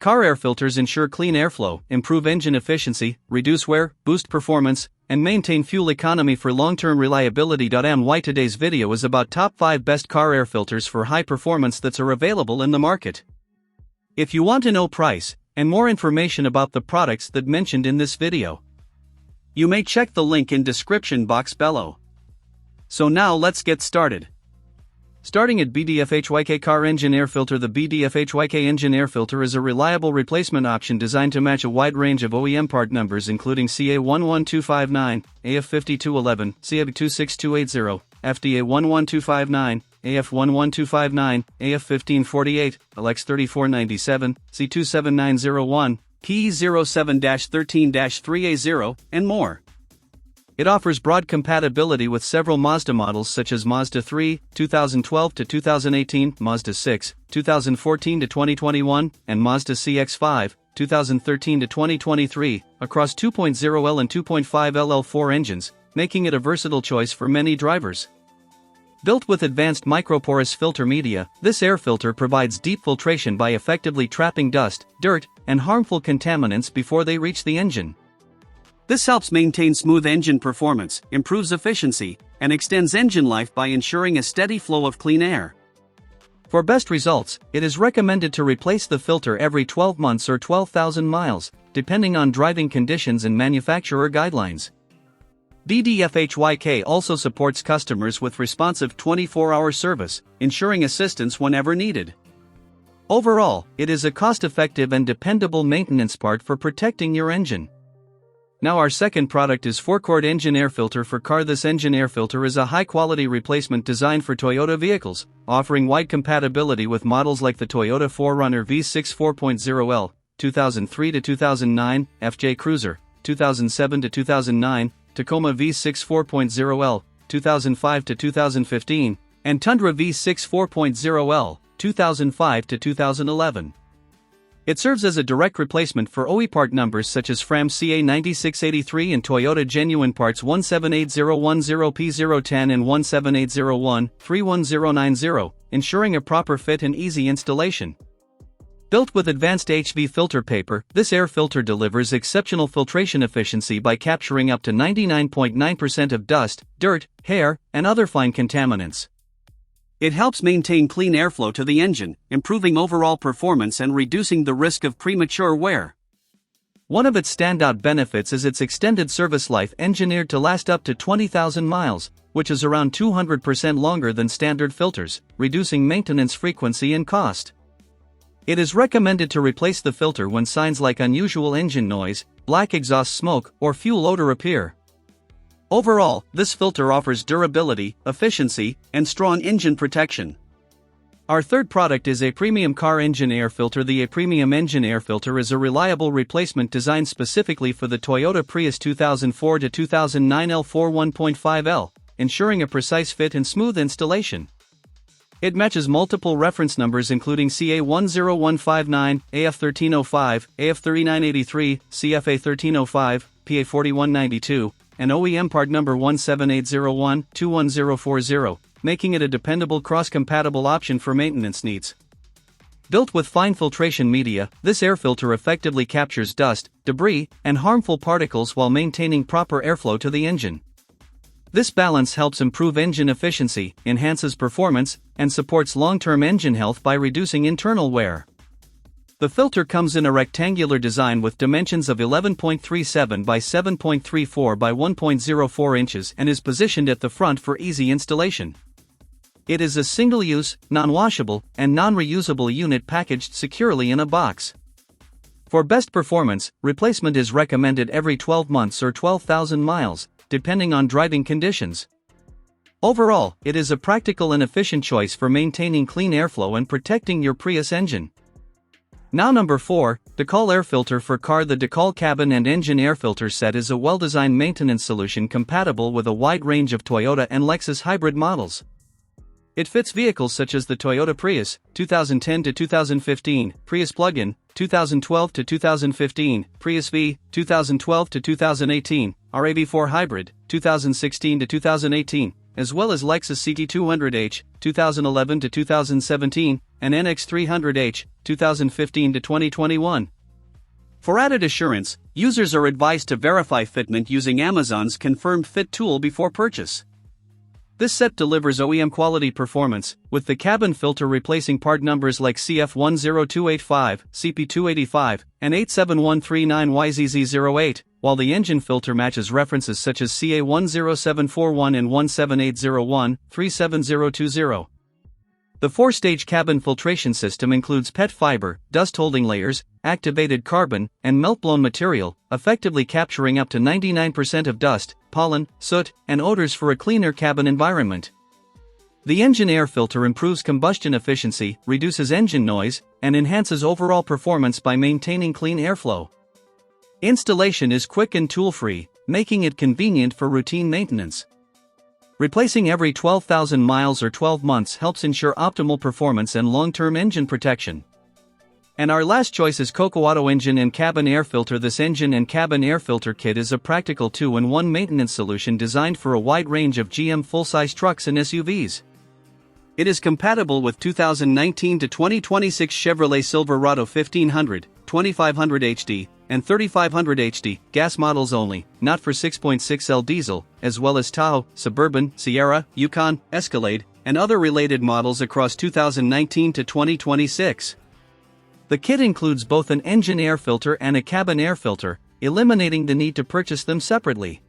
Car air filters ensure clean airflow, improve engine efficiency, reduce wear, boost performance, and maintain fuel economy for long-term reliability. My today's video is about top 5 best car air filters for high performance that are available in the market. If you want to know price and more information about the products that mentioned in this video, you may check the link in description box below. So now let's get started. Starting at BDFHYK Car Engine Air Filter. The BDFHYK Engine Air Filter is a reliable replacement option designed to match a wide range of OEM part numbers including CA11259, AF5211, CA26280, FDA11259, AF11259, AF1548, LX3497, C27901, P07-13-3A0, and more. It offers broad compatibility with several Mazda models such as Mazda 3, 2012 to 2018, Mazda 6, 2014 to 2021, and Mazda CX-5, 2013 to 2023, across 2.0L and 2.5 LL4 engines, making it a versatile choice for many drivers. Built with advanced microporous filter media, this air filter provides deep filtration by effectively trapping dust, dirt, and harmful contaminants before they reach the engine. This helps maintain smooth engine performance, improves efficiency, and extends engine life by ensuring a steady flow of clean air. For best results, it is recommended to replace the filter every 12 months or 12,000 miles, depending on driving conditions and manufacturer guidelines. BDFHYK also supports customers with responsive 24-hour service, ensuring assistance whenever needed. Overall, it is a cost-effective and dependable maintenance part for protecting your engine. Now our second product is Forccord Engine Air Filter for car. This engine air filter is a high-quality replacement designed for Toyota vehicles, offering wide compatibility with models like the Toyota 4Runner V6 4.0L, 2003 to 2009, FJ Cruiser, 2007 to 2009, Tacoma V6 4.0L, 2005 to 2015, and Tundra V6 4.0L, 2005 to 2011. It serves as a direct replacement for OE part numbers such as Fram CA9683 and Toyota Genuine Parts 178010P010 and 1780131090, ensuring a proper fit and easy installation. Built with advanced HV filter paper, this air filter delivers exceptional filtration efficiency by capturing up to 99.9% of dust, dirt, hair, and other fine contaminants. It helps maintain clean airflow to the engine, improving overall performance and reducing the risk of premature wear. One of its standout benefits is its extended service life, engineered to last up to 20,000 miles, which is around 200% longer than standard filters, reducing maintenance frequency and cost. It is recommended to replace the filter when signs like unusual engine noise, black exhaust smoke, or fuel odor appear. Overall, this filter offers durability, efficiency, and strong engine protection. Our third product is a premium car engine air filter. The premium engine air filter is a reliable replacement designed specifically for the Toyota Prius 2004 to 2009 L4 1.5L, ensuring a precise fit and smooth installation. It matches multiple reference numbers including CA10159, AF1305, AF3983, CFA1305, PA4192, and OEM part number 17801-21040, making it a dependable cross-compatible option for maintenance needs. Built with fine filtration media, this air filter effectively captures dust, debris, and harmful particles while maintaining proper airflow to the engine. This balance helps improve engine efficiency, enhances performance, and supports long-term engine health by reducing internal wear. The filter comes in a rectangular design with dimensions of 11.37 by 7.34 by 1.04 inches and is positioned at the front for easy installation. It is a single-use, non-washable, and non-reusable unit packaged securely in a box. For best performance, replacement is recommended every 12 months or 12,000 miles, depending on driving conditions. Overall, it is a practical and efficient choice for maintaining clean airflow and protecting your Prius engine. Now number 4, Dacall Air Filter for car. The Dacall Cabin and Engine Air Filter set is a well-designed maintenance solution compatible with a wide range of Toyota and Lexus hybrid models. It fits vehicles such as the Toyota Prius, 2010 to 2015, Prius Plug-in, 2012 to 2015, Prius V, 2012 to 2018, RAV4 Hybrid, 2016 to 2018, as well as Lexus CT200H, 2011 to 2017, and NX300H, 2015 to 2021. For added assurance, users are advised to verify fitment using Amazon's confirmed fit tool before purchase. This set delivers OEM quality performance, with the cabin filter replacing part numbers like CF10285, CP285, and 87139YZZ08, while the engine filter matches references such as CA10741 and 17801, 37020. The 4-stage cabin filtration system includes PET fiber, dust-holding layers, activated carbon, and melt-blown material, effectively capturing up to 99% of dust, pollen, soot, and odors for a cleaner cabin environment. The engine air filter improves combustion efficiency, reduces engine noise, and enhances overall performance by maintaining clean airflow. Installation is quick and tool-free, making it convenient for routine maintenance. Replacing every 12,000 miles or 12 months helps ensure optimal performance and long-term engine protection. And our last choice is Auto Engine and Cabin Air Filter. This engine and cabin air filter kit is a practical 2-in-1 maintenance solution designed for a wide range of GM full-size trucks and SUVs. It is compatible with 2019 to 2026 Chevrolet Silverado 1500, 2500 HD, and 3500 HD, gas models only, not for 6.6L diesel, as well as Tahoe, Suburban, Sierra, Yukon, Escalade, and other related models across 2019 to 2026. The kit includes both an engine air filter and a cabin air filter, eliminating the need to purchase them separately.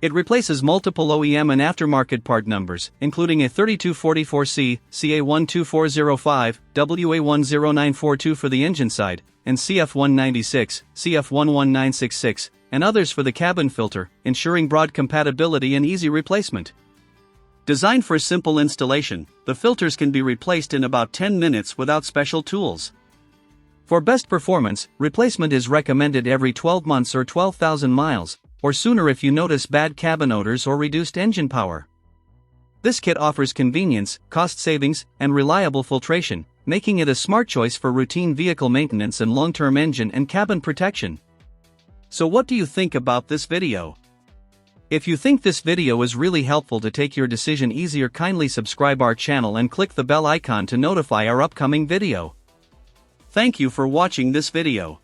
It replaces multiple OEM and aftermarket part numbers, including a 3244C, CA12405, WA10942 for the engine side, and CF196, CF11966, and others for the cabin filter, ensuring broad compatibility and easy replacement. Designed for simple installation, the filters can be replaced in about 10 minutes without special tools. For best performance, replacement is recommended every 12 months or 12,000 miles, or sooner if you notice bad cabin odors or reduced engine power. This kit offers convenience, cost savings, and reliable filtration, making it a smart choice for routine vehicle maintenance and long-term engine and cabin protection. So what do you think about this video? If you think this video is really helpful to take your decision easier, kindly subscribe our channel and click the bell icon to notify our upcoming video. Thank you for watching this video.